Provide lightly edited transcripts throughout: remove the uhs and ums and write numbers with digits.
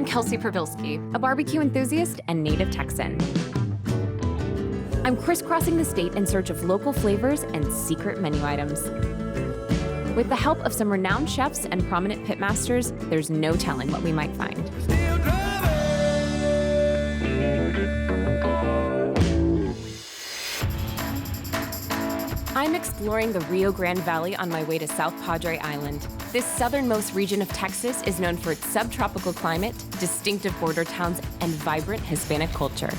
I'm Kelsey Pribilski, a barbecue enthusiast and native Texan. I'm crisscrossing the state in search of local flavors and secret menu items. With the help of some renowned chefs and prominent pitmasters, there's no telling what we might find. I'm exploring the Rio Grande Valley on my way to South Padre Island. This southernmost region of Texas is known for its subtropical climate, distinctive border towns, and vibrant Hispanic culture.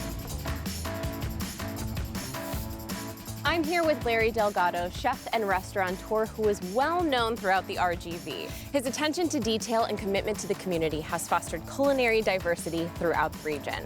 I'm here with Larry Delgado, chef and restaurateur who is well known throughout the RGV. His attention to detail and commitment to the community has fostered culinary diversity throughout the region.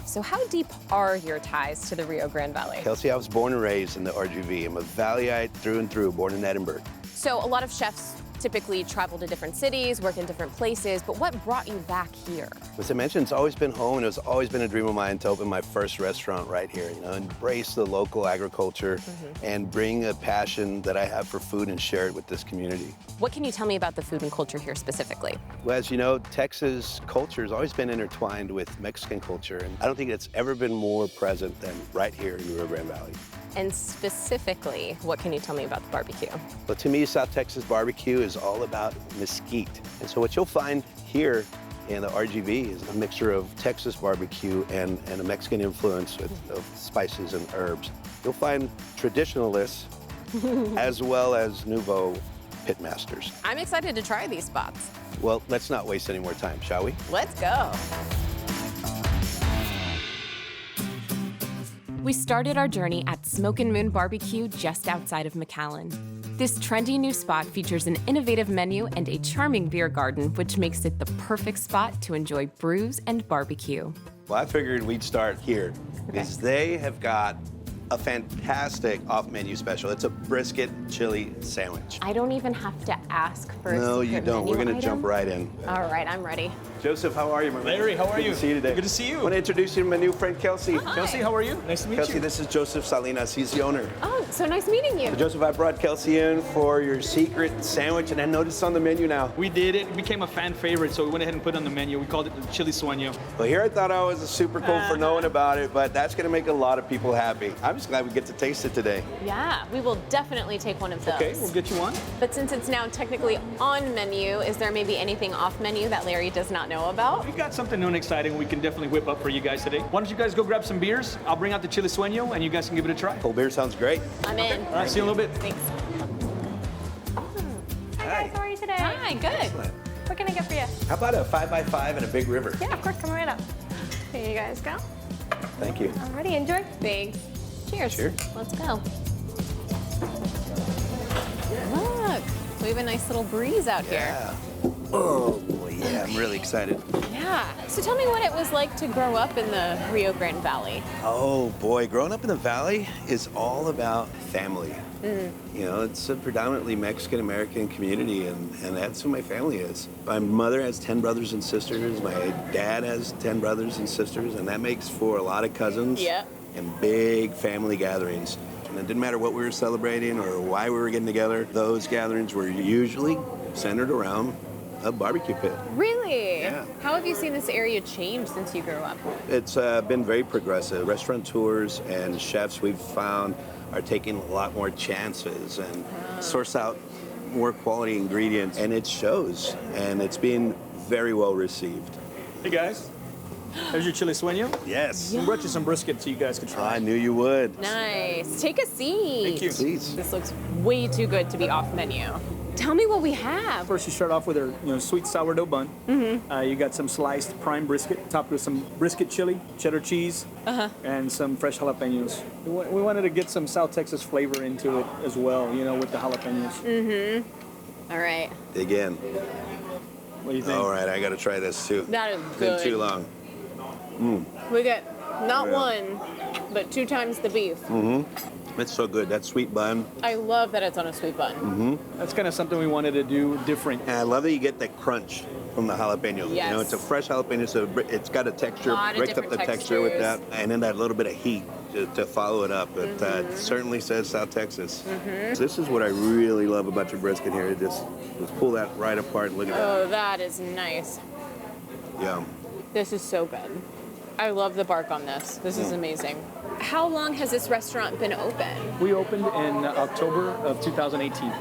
So how deep are your ties to the Rio Grande Valley? Kelsey, I was born and raised in the RGV. I'm a Valleyite through and through, born in Edinburgh. So a lot of chefs typically travel to different cities, work in different places, but what brought you back here? As I mentioned, it's always been home, and it's always been a dream of mine to open my first restaurant right here, embrace the local agriculture and bring a passion that I have for food and share it with this community. What can you tell me about the food and culture here specifically? Well, as you know, Texas culture has always been intertwined with Mexican culture, and I don't think it's ever been more present than right here in the Rio Grande Valley. And specifically, what can you tell me about the barbecue? Well, to me, South Texas barbecue is all about mesquite. And so what you'll find here in the RGV is a mixture of Texas barbecue and a Mexican influence of spices and herbs. You'll find traditionalists as well as nouveau pitmasters. I'm excited to try these spots. Well, let's not waste any more time, shall we? Let's go. We started our journey at Smokin' Moon Barbecue just outside of McAllen. This trendy new spot features an innovative menu and a charming beer garden, which makes it the perfect spot to enjoy brews and barbecue. Well, I figured we'd start here because they have got a fantastic off-menu special. It's a brisket chili sandwich. I don't even have to ask for a No, you secret don't. menu We're going to item? jump right in. All right, I'm ready. Joseph, how are you, my man? Larry, how are you? Good to see you today. Good to see you. I want to introduce you to my new friend, Kelsey. Hi. Kelsey, how are you? Nice to meet Kelsey, you. this is Joseph Salinas. He's the owner. Oh, so nice meeting you. So, Joseph, I brought Kelsey in for your secret sandwich, and I noticed on the menu now. We did it. It became a fan favorite, so we went ahead and put it on the menu. We called it the chili sueño. Well, here I thought I was super cool for knowing about it, but that's going to make a lot of people happy. I'm just glad we get to taste it today. Yeah, we will definitely take one of those. Okay, we'll get you one. But since it's now technically on menu, is there maybe anything off menu that Larry does not know about? We've got something new and exciting we can definitely whip up for you guys today. Why don't you guys go grab some beers? I'll bring out the chili sueño, and you guys can give it a try. Cold beer sounds great. I'm in. All right, see you in a little bit. Thanks. Hi guys, how are you today? Hi, good. Excellent. What can I get for you? How about a 5x5 and a big river? Yeah, of course, come right up. Here you guys go. Thank you. Alrighty, enjoy. Thanks. Cheers. Cheers. Let's go. Look, we have a nice little breeze out here. Yeah. Oh, boy, yeah, I'm really excited. Yeah. So tell me what it was like to grow up in the Rio Grande Valley. Oh, boy, growing up in the Valley is all about family. You know, it's a predominantly Mexican-American community, and that's who my family is. My mother has 10 brothers and sisters. My dad has 10 brothers and sisters, and that makes for a lot of cousins and big family gatherings. And it didn't matter what we were celebrating or why we were getting together, those gatherings were usually centered around a barbecue pit. Really? Yeah. How have you seen this area change since you grew up? It's been very progressive. Restaurateurs and chefs we've found are taking a lot more chances and source out more quality ingredients, and it shows, and it's being very well received. Hey, guys. There's your chili sueño. Yes. We brought you some brisket so you guys could try. I knew you would. Nice. Take a seat. Thank you. Please. This looks way too good to be off menu. Tell me what we have. First, you start off with a sweet sourdough bun. You got some sliced prime brisket, topped with some brisket chili, cheddar cheese, and some fresh jalapenos. We wanted to get some South Texas flavor into it as well, with the jalapenos. All right. Dig in. What do you think? All right, I got to try this too. That is Been good. too long. We get not Yeah. one, but 2 times the beef. It's so good. That sweet bun. I love that it's on a sweet bun. That's kind of something we wanted to do different. And I love that you get that crunch from the jalapeno. Yes. You know, it's a fresh jalapeno, so it's got a texture, Lot of breaks up the different texture with that, textures. and then that little bit of heat to follow it up. It certainly says South Texas. This is what I really love about your brisket here. Just pull that right apart and look at that. Oh, that is nice. Yeah. This is so good. I love the bark on this. This is amazing. How long has this restaurant been open? We opened in October of 2018.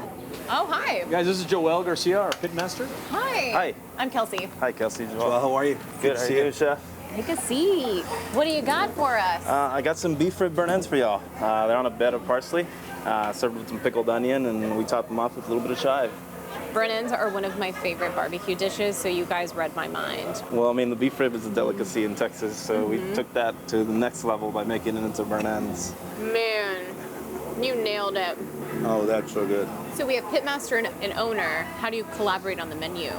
Oh, hi. Guys, this is Joel Garcia, our pitmaster. Hi. Hi. I'm Kelsey. Hi, Kelsey. Well, how are you? Good. to How see you doing, Chef? Take a seat. What do you got for us? I got some beef rib burnt ends for y'all. They're on a bed of parsley, served with some pickled onion, and we top them off with a little bit of chive. Burnt ends are one of my favorite barbecue dishes, so you guys read my mind. Well, I mean, the beef rib is a delicacy in Texas, so we took that to the next level by making it into burnt ends. Man, you nailed it. Oh, that's so good. So we have Pitmaster and owner. How do you collaborate on the menu?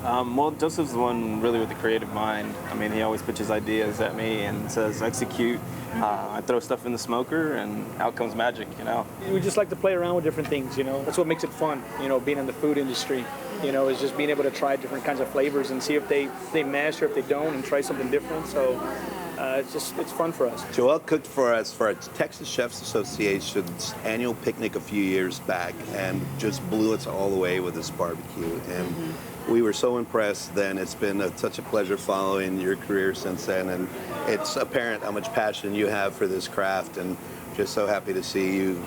Well, Joseph's the one really with the creative mind. I mean, he always pitches ideas at me and says, execute. I throw stuff in the smoker and out comes magic, you know? We just like to play around with different things, you know? That's what makes it fun, you know, being in the food industry. You know, is just being able to try different kinds of flavors and see if they mesh or if they don't and try something different. So it's fun for us. Joel cooked for us for our Texas Chefs Association's annual picnic a few years back and just blew us all the way with this barbecue. And we were so impressed then. It's been such a pleasure following your career since then. And it's apparent how much passion you have for this craft, and just so happy to see you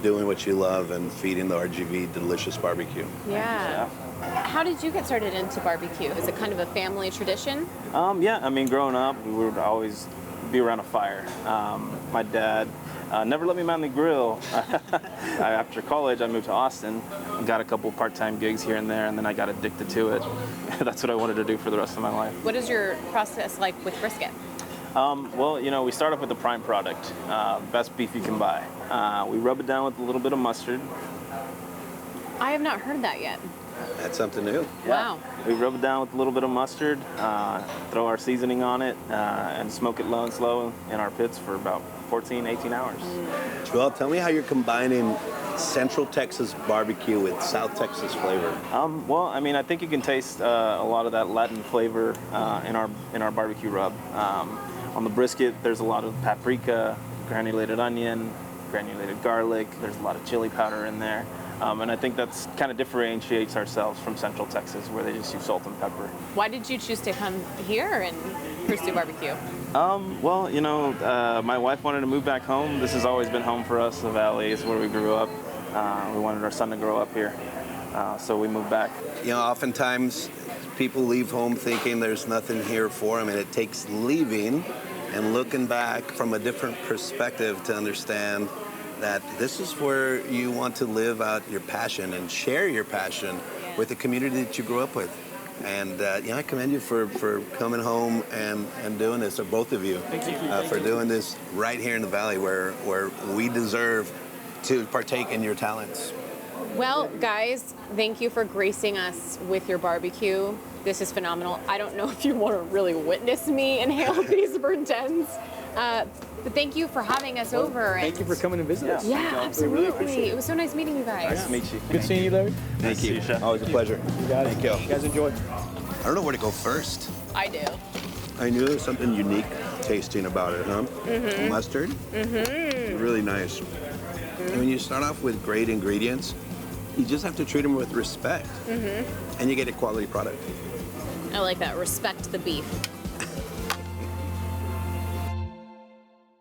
doing what you love and feeding the RGV delicious barbecue. Yeah. How did you get started into barbecue? Is it kind of a family tradition? Yeah, I mean, growing up, we would always be around a fire. My dad never let me mind the grill. After college, I moved to Austin, got a couple part-time gigs here and there, and then I got addicted to it. That's what I wanted to do for the rest of my life. What is your process like with brisket? Well, you know, we start off with the prime product, best beef you can buy. We rub it down with a little bit of mustard. I have not heard that yet. That's something new. Wow. We rub it down with a little bit of mustard, throw our seasoning on it, and smoke it low and slow in our pits for about 14, 18 hours. Joel, tell me how you're combining Central Texas barbecue with South Texas flavor. Well, I mean, I think you can taste a lot of that Latin flavor in our barbecue rub. On the brisket, there's a lot of paprika, granulated onion, granulated garlic. There's a lot of chili powder in there. And I think that's kind of differentiates ourselves from Central Texas, where they just use salt and pepper. Why did you choose to come here and pursue barbecue? Well, you know, my wife wanted to move back home. This has always been home for us. The Valley is where we grew up. We wanted our son to grow up here, so we moved back. You know, oftentimes people leave home thinking there's nothing here for them, and it takes leaving and looking back from a different perspective to understand that this is where you want to live out your passion and share your passion with the community that you grew up with. And you know, I commend you for coming home and doing this, or both of you. Thank you. For doing this right here in the Valley where we deserve to partake in your talents. Well, guys, thank you for gracing us with your barbecue. This is phenomenal. I don't know if you want to really witness me inhale these burnt ends, but thank you for having us over. Thank you for coming to visit us. Yeah, We really absolutely. appreciate It was so nice meeting you guys. Nice to meet you. Good seeing you, Larry. Thank See you. you, Chef. Always a pleasure. You guys, Thank you. You guys enjoy. I don't know where to go first. I do. I knew there was something unique tasting about it, huh? Mustard? Really nice. And when you start off with great ingredients, you just have to treat them with respect. And you get a quality product. I like that. Respect the beef.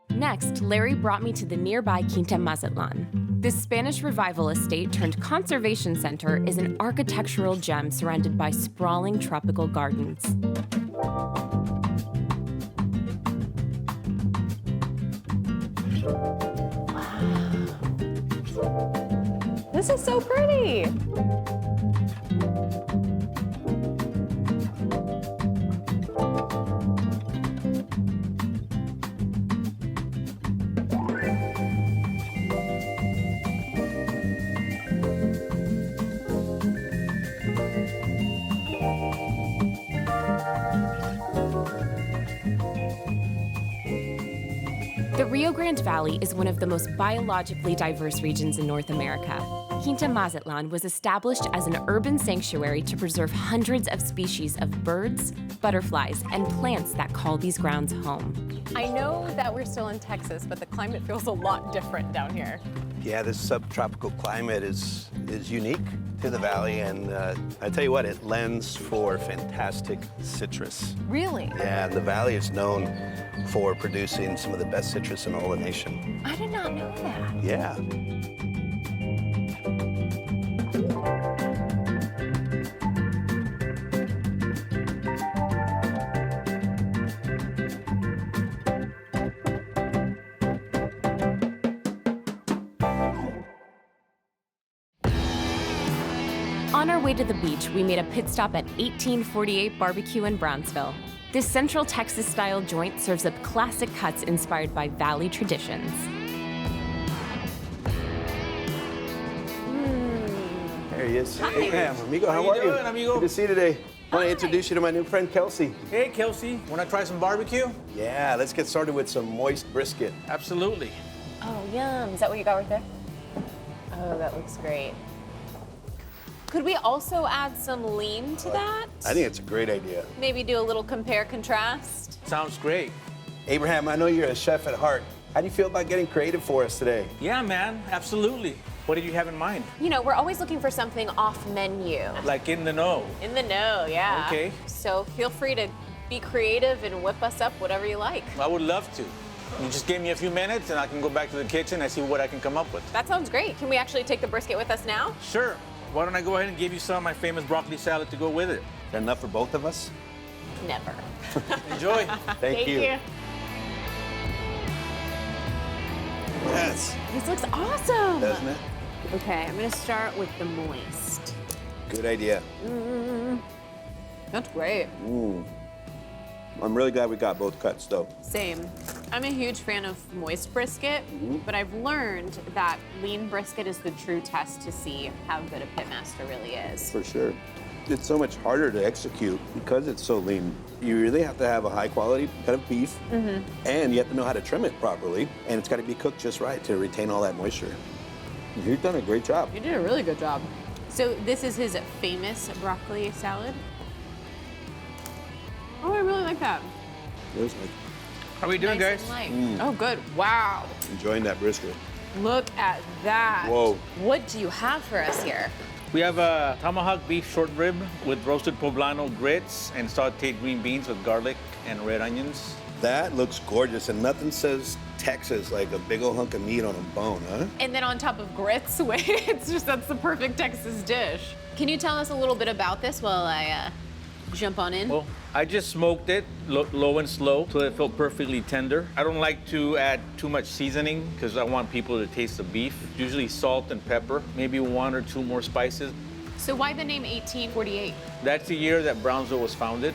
Next, Larry brought me to the nearby Quinta Mazatlan. This Spanish Revival estate turned conservation center is an architectural gem surrounded by sprawling tropical gardens. This is so pretty. The Rio Grande Valley is one of the most biologically diverse regions in North America. Quinta Mazatlan was established as an urban sanctuary to preserve hundreds of species of birds, butterflies, and plants that call these grounds home. I know that we're still in Texas, but the climate feels a lot different down here. Yeah, this subtropical climate is unique to the valley, and I tell you what, it lends for fantastic citrus. Really? Yeah, the valley is known for producing some of the best citrus in all the nation. I did not know that. Yeah. On our way to the beach, we made a pit stop at 1848 Barbecue in Brownsville. This Central Texas-style joint serves up classic cuts inspired by valley traditions. There he is. Hi. Hey, amigo, how are you? doing, amigo? Good to see you today. I want Hi. to introduce you to my new friend, Kelsey. Hey, Kelsey, want to try some barbecue? Yeah, let's get started with some moist brisket. Absolutely. Oh, yum. Is that what you got right there? Oh, that looks great. Could we also add some lean to that? I think it's a great idea. Maybe do a little compare-contrast? Sounds great. Abraham, I know you're a chef at heart. How do you feel about getting creative for us today? Yeah, man, absolutely. What did you have in mind? You know, we're always looking for something off menu. Like in the know. In the know, yeah. Okay. So feel free to be creative and whip us up whatever you like. I would love to. You just give me a few minutes and I can go back to the kitchen and see what I can come up with. That sounds great. Can we actually take the brisket with us now? Sure. Why don't I go ahead and give you some of my famous broccoli salad to go with it? Is that enough for both of us? Never. Enjoy. Thank you. Yes, This looks awesome. doesn't it? Okay, I'm gonna start with the moist. Good idea. That's great. I'm really glad we got both cuts, though. Same. I'm a huge fan of moist brisket, but I've learned that lean brisket is the true test to see how good a pitmaster really is. For sure. It's so much harder to execute because it's so lean. You really have to have a high quality cut of beef, and you have to know how to trim it properly, and it's got to be cooked just right to retain all that moisture. You've done a great job. You did a really good job. So this is his famous broccoli salad. Oh, I really like that. It was like How are we doing, Nice guys? and light. Oh, good. Wow. enjoying that brisket. Look at that. Whoa. What do you have for us here? We have a tomahawk beef short rib with roasted poblano grits and sauteed green beans with garlic and red onions. That looks gorgeous, and nothing says Texas like a big old hunk of meat on a bone, huh? And then on top of grits, that's the perfect Texas dish. Can you tell us a little bit about this while I jump on in? Well, I just smoked it low and slow till it felt perfectly tender. I don't like to add too much seasoning because I want people to taste the beef. Usually salt and pepper, maybe 1 or 2 more spices. So why the name 1848? That's the year that Brownsville was founded.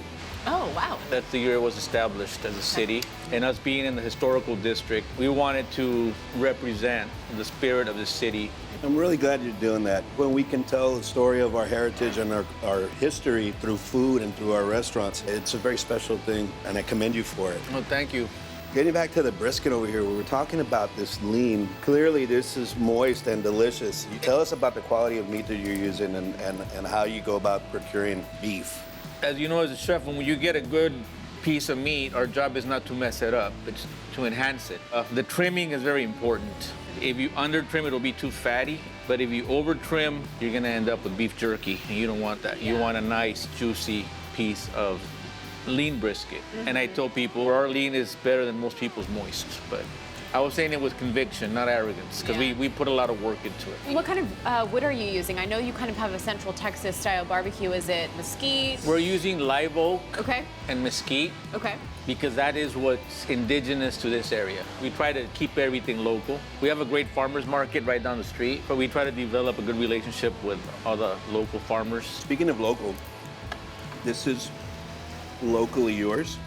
Oh, wow. That's the year it was established as a city. And us being in the historical district, we wanted to represent the spirit of the city. I'm really glad you're doing that. When we can tell the story of our heritage and our history through food and through our restaurants, it's a very special thing, and I commend you for it. Well, thank you. Getting back to the brisket over here, we were talking about this lean. Clearly, this is moist and delicious. You tell us about the quality of meat that you're using and how you go about procuring beef. As you know, as a chef, when you get a good piece of meat, our job is not to mess it up, it's to enhance it. The trimming is very important. If you under trim, it'll be too fatty. But if you over trim, you're gonna end up with beef jerky, and you don't want that. You want a nice, juicy piece of lean brisket. And I tell people our lean is better than most people's moist. But I was saying it with conviction, not arrogance, because we put a lot of work into it. What kind of wood are you using? I know you kind of have a Central Texas style barbecue. Is it mesquite? We're using live oak Okay. and mesquite Okay. because that is what's indigenous to this area. We try to keep everything local. We have a great farmers market right down the street, but we try to develop a good relationship with all the local farmers. Speaking of local, this is locally yours,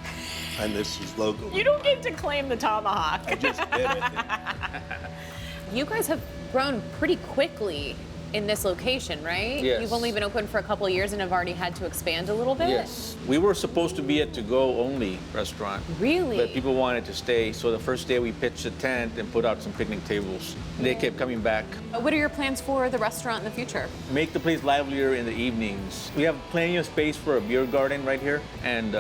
and this is local. You don't get to claim the tomahawk. I just did, I think. You guys have grown pretty quickly in this location, right? Yes. You've only been open for a couple of years and have already had to expand a little bit? Yes. We were supposed to be a to-go only restaurant. Really? But people wanted to stay, so the first day we pitched a tent and put out some picnic tables. They kept coming back. What are your plans for the restaurant in the future? Make the place livelier in the evenings. We have plenty of space for a beer garden right here, and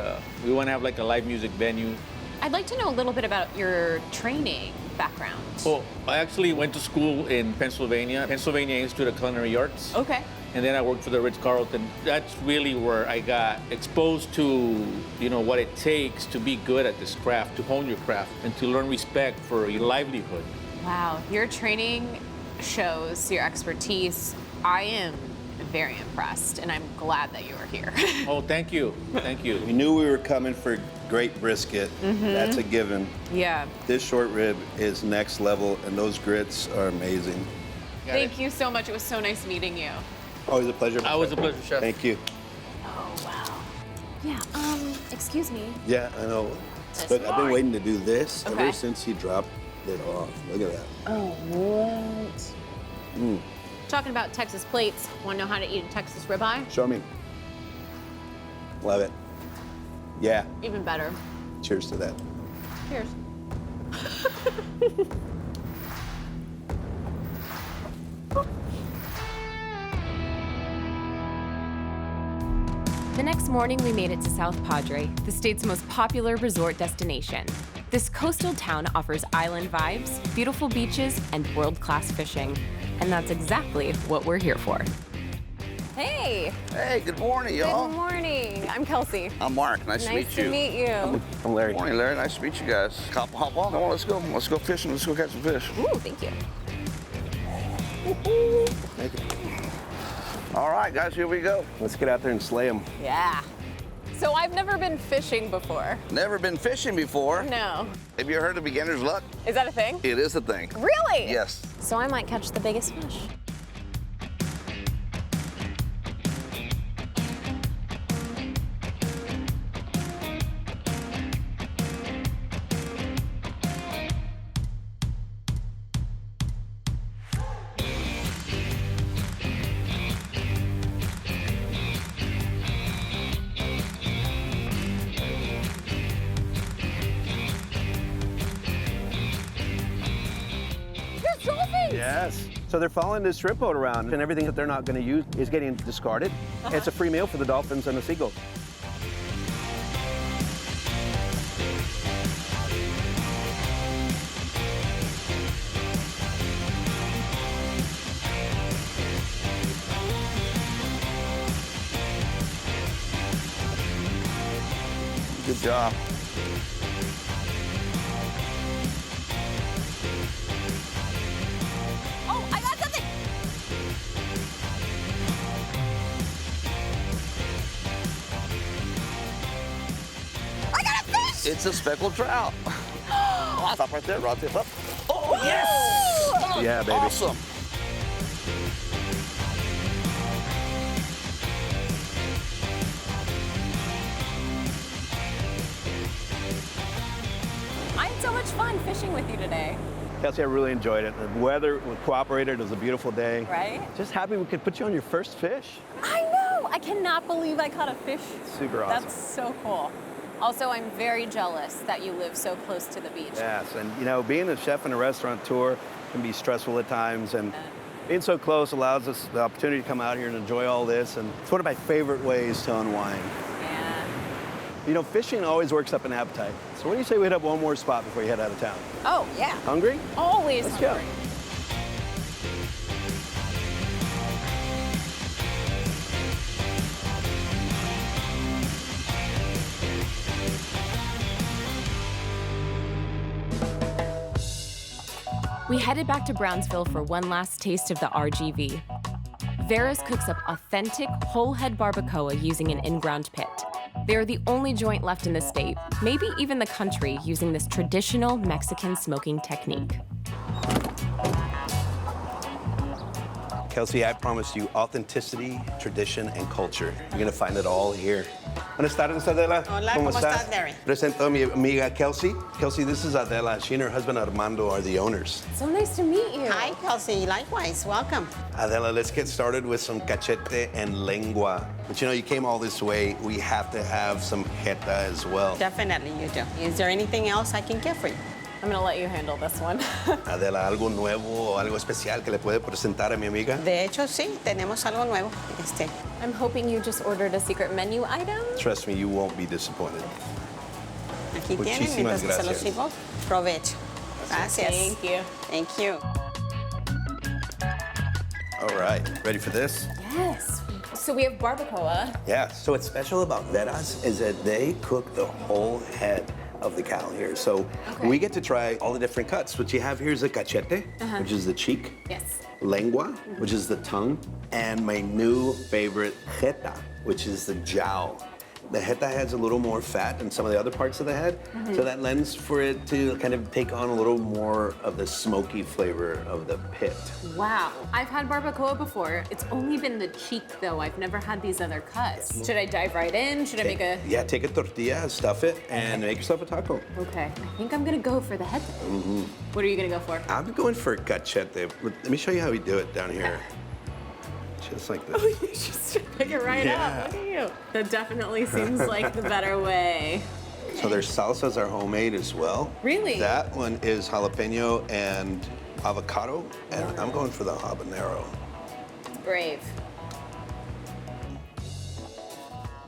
we want to have like a live music venue. I'd like to know a little bit about your training background. Well, I actually went to school in Pennsylvania Institute of Culinary Arts. Okay. And then I worked for the Ritz-Carlton. That's really where I got exposed to, you know, what it takes to be good at this craft, to hone your craft, and to learn respect for your livelihood. Wow, your training shows your expertise. I am very impressed, and I'm glad that you are here. Oh, thank you. Thank you. We knew we were coming for great brisket. That's a given. Yeah. This short rib is next level, and those grits are amazing. Thank you so much. It was so nice meeting you. Always a pleasure. Always a pleasure, Chef. Thank you. Oh, wow. Yeah, excuse me. Yeah, I know. This Look, I've been one. waiting to do this Okay. ever since he dropped it off. Look at that. Oh, what? Talking about Texas plates, want to know how to eat a Texas ribeye? Show me. Love it. Yeah. Even better. Cheers to that. Cheers. The next morning, we made it to South Padre, the state's most popular resort destination. This coastal town offers island vibes, beautiful beaches, and world-class fishing. And that's exactly what we're here for. Hey, Hey, good morning, good y'all. morning. I'm Kelsey. I'm Mark. Nice to meet Nice you. to meet you. I'm Larry. Morning, Larry. Nice to meet you guys. Hop on. Come on, let's go. Let's go fishing. Let's go catch some fish. Ooh, thank you. Thank you. All right, guys, here we go. Let's get out there and slay them. Yeah. So I've never been fishing before. Never been fishing before. No. Have you heard of beginner's luck? Is that a thing? It is a thing. Really? Yes. So I might catch the biggest fish. There's dolphins! Yes. So they're following this shrimp boat around, and everything that they're not going to use is getting discarded. It's a free meal for the dolphins and the seagulls. Good job. Oh, I got something! I got a fish! It's a speckled trout. Stop right there, right there. Up. Oh, yes! Yeah, baby. Awesome. I had so much fun fishing with you today. Kelsey, I really enjoyed it. The weather cooperated. It was a beautiful day. Right? Just happy we could put you on your first fish. I know! I cannot believe I caught a fish. Super awesome. That's so cool. Also, I'm very jealous that you live so close to the beach. Yes, and you know, being a chef and a restaurateur can be stressful at times, and being so close allows us the opportunity to come out here and enjoy all this, and it's one of my favorite ways to unwind. Yeah. You know, fishing always works up an appetite. So what do you say we hit up one more spot before you head out of town? Oh, yeah. Hungry? Always Let's go. hungry. We headed back to Brownsville for one last taste of the RGV. Vera's cooks up authentic whole head barbacoa using an in-ground pit. They are the only joint left in the state, maybe even the country, using this traditional Mexican smoking technique. Kelsey, I promised you authenticity, tradition, and culture. You're gonna find it all here. Buenas tardes, Adela. Hola, ¿cómo estás, Larry? Presento a mi amiga Kelsey. Kelsey, this is Adela. She and her husband Armando are the owners. So nice to meet you. Hi, Kelsey. Likewise. Welcome. Adela, let's get started with some cachete and lengua. But you know, you came all this way. We have to have some jeta as well. Definitely you do. Is there anything else I can get for you? I'm gonna let you handle this one. Adela, algo nuevo o algo especial que le puede presentar a mi amiga? De hecho, sí, tenemos algo nuevo. I'm hoping you just ordered a secret menu item. Trust me, you won't be disappointed. Aquí tienen, mientras que se los sirvo. Provecho. Gracias. Thank you. Thank you. All right, ready for this? Yes. So we have barbacoa. Yeah, so what's special about veras is that they cook the whole head of the cow here. So we get to try all the different cuts. What you have here is the cachete, which is the cheek. Yes. Lengua, which is the tongue. And my new favorite, jeta, which is the jowl. The jeta has a little more fat than some of the other parts of the head, so that lends for it to kind of take on a little more of the smoky flavor of the pit. Wow. I've had barbacoa before. It's only been the cheek, though. I've never had these other cuts. Should I dive right in? Should I make a... Yeah, take a tortilla, stuff it, and make yourself a taco. Okay. I think I'm gonna go for the head. What are you gonna go for? I'm going for cachete. Let me show you how we do it down here. Just like this. Oh, you just pick it right up. Look at you. That definitely seems like the better way. So their salsas are homemade as well. Really? That one is jalapeno and avocado, and I'm going for the habanero. It's brave.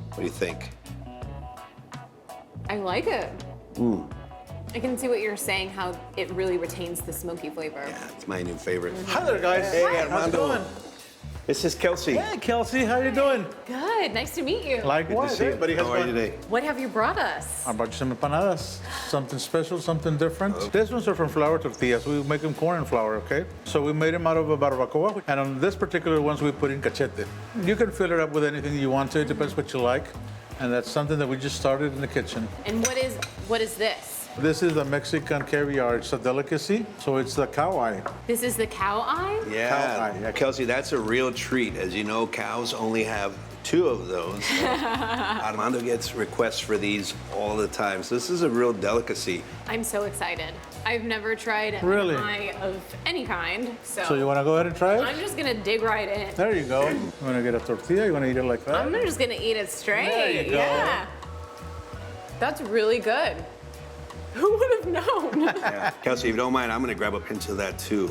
What do you think? I like it. I can see what you're saying, how it really retains the smoky flavor. Yeah, it's my new favorite. Hi there, guys. Hey, How's it Armando. going? This is Kelsey. Hey, Kelsey, how you doing? Good. Nice to meet you. Good to see you. How are you today? What have you brought us? I brought you some empanadas. Something special, something different. These ones are from flour tortillas. We make them corn and flour, okay? So we made them out of a barbacoa. And on this particular ones, we put in cachete. You can fill it up with anything you want to. It depends what you like. And that's something that we just started in the kitchen. And what is this? This is the Mexican caviar. It's a delicacy, so it's the cow eye. This is the cow eye? Yeah. Cow eye, yeah. Kelsey, that's a real treat. As you know, cows only have 2 of those. Armando gets requests for these all the time. So this is a real delicacy. I'm so excited. I've never tried Really? an eye of any kind, So you want to go ahead and try it? I'm just gonna dig right in. There you go. You want to get a tortilla? You want to eat it like that? I'm just gonna eat it straight. There you go. Yeah. That's really good. Who would have known? Yeah. Kelsey, if you don't mind, I'm gonna grab a pinch of that too.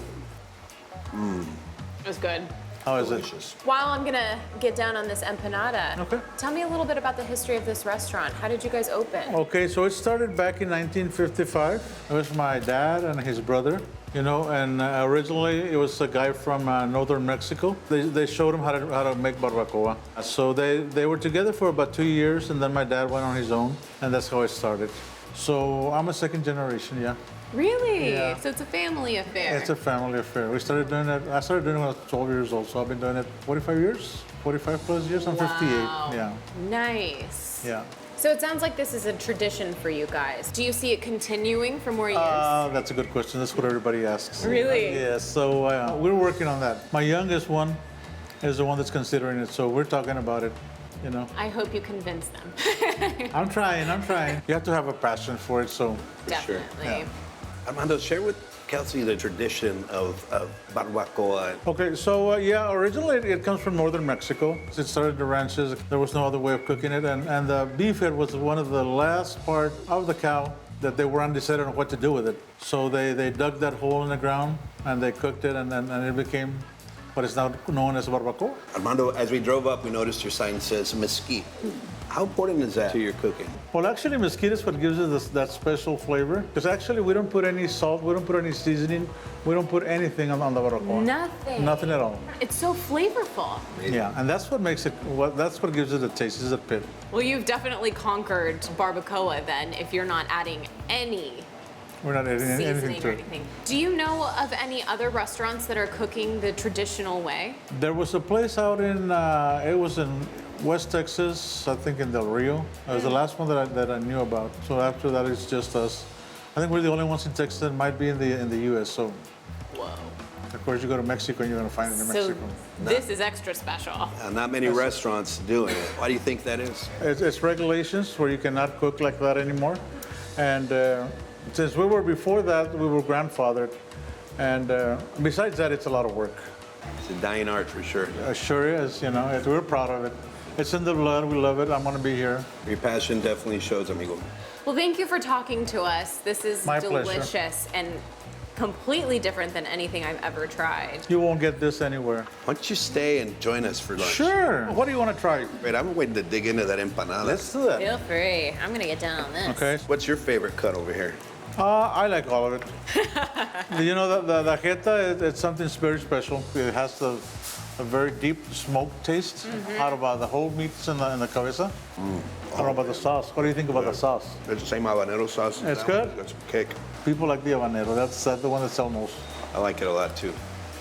It was good. How is it? While I'm gonna get down on this empanada, Okay. tell me a little bit about the history of this restaurant. How did you guys open? Okay, so it started back in 1955. It was my dad and his brother, you know, and originally it was a guy from northern Mexico. They showed him how to make barbacoa. So they were together for about 2 years, and then my dad went on his own, and that's how it started. So I'm a second generation, yeah. Really? Yeah. So it's a family affair. It's a family affair. I started doing it when I was 12 years old, so I've been doing it 45 years, 45 plus years. I'm 58, yeah. Nice. Yeah. So it sounds like this is a tradition for you guys. Do you see it continuing for more years? That's a good question. That's what everybody asks. Really? Yeah, so we're working on that. My youngest one is the one that's considering it, so we're talking about it, you know. I hope you convince them. I'm trying. You have to have a passion for it, so. Definitely. Yeah. Armando, share with Kelsey the tradition of barbacoa. Okay, so yeah, originally it comes from northern Mexico. It started the ranches. There was no other way of cooking it, and the beef head was one of the last part of the cow that they were undecided on what to do with it. So they dug that hole in the ground and they cooked it, and it became what is now known as barbacoa. Armando, as we drove up, we noticed your sign says mesquite. How important is that to your cooking? Well, actually, mesquite is what gives it that special flavor. Because actually, we don't put any salt, we don't put any seasoning, we don't put anything on the barbacoa. Nothing. Nothing at all. It's so flavorful. Yeah, and that's what makes it. That's what gives it a taste. Is a pit. Well, you've definitely conquered barbacoa then, if you're not adding any We're not adding anything seasoning to or it. anything. Do you know of any other restaurants that are cooking the traditional way? There was a place out in. It was in West Texas, I think in Del Rio. It was the last one that I knew about. So after that, it's just us. I think we're the only ones in Texas that might be in the U.S. So. Whoa. Of course, you go to Mexico and you're gonna find it in So Mexico. this is extra special. Not many restaurants doing it. Why do you think that is? It's regulations where you cannot cook like that anymore. And since we were before that, we were grandfathered. And besides that, it's a lot of work. It's a dying art for sure. It sure is, you know, we're proud of it. It's in the blood, we love it, I'm gonna be here. Your passion definitely shows, amigo. Well, thank you for talking to us. This is My pleasure. delicious and completely different than anything I've ever tried. You won't get this anywhere. Why don't you stay and join us for lunch? Sure, what do you wanna try? Wait, I'm waiting to dig into that empanada. Let's do that. Feel free. I'm gonna get down on this. Okay. What's your favorite cut over here? I like all of it. You know, the jeta, it's something very special. It has a very deep smoke taste out of the whole meats in the cabeza. I don't know about the sauce. What do you think about the sauce? It's the same habanero sauce. It's good? It's a kick. People like the habanero. That's the one that sells most. I like it a lot too.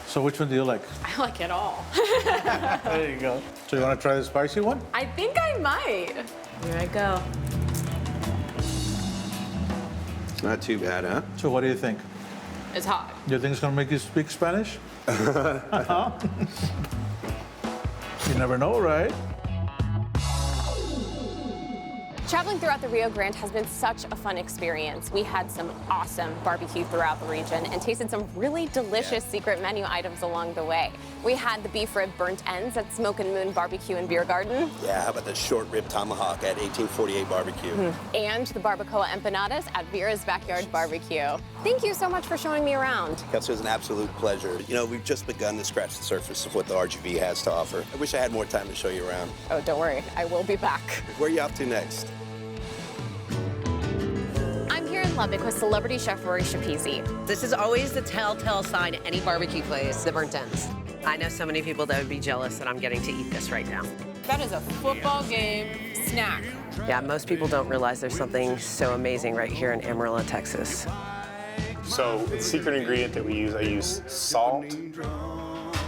So which one do you like? I like it all. There you go. So you want to try the spicy one? I think I might. Here I go. It's not too bad, huh? So what do you think? It's hot. You think it's going to make you speak Spanish? You never know, right? Traveling throughout the Rio Grande has been such a fun experience. We had some awesome barbecue throughout the region and tasted some really delicious secret menu items along the way. We had the beef rib burnt ends at Smokin' Moon Barbecue and Beer Garden. Yeah, how about the short rib tomahawk at 1848 barbecue? And the BARBACOA empanadas at Vera's Backyard Barbecue. Thank you so much for showing me around. Kelsey, it was an absolute pleasure. You know, we've just begun to scratch the surface of what the RGV has to offer. I wish I had more time to show you around. Oh, don't worry, I will be back. Where are you off to next? I'm here in Lubbock with celebrity chef Rory Shapisi. This is always the telltale sign at any barbecue place, the burnt ends. I know so many people that would be jealous that I'm getting to eat this right now. That is a football game snack. Yeah, most people don't realize there's something so amazing right here in Amarillo, Texas. So the secret ingredient that we use, I use salt,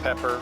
pepper,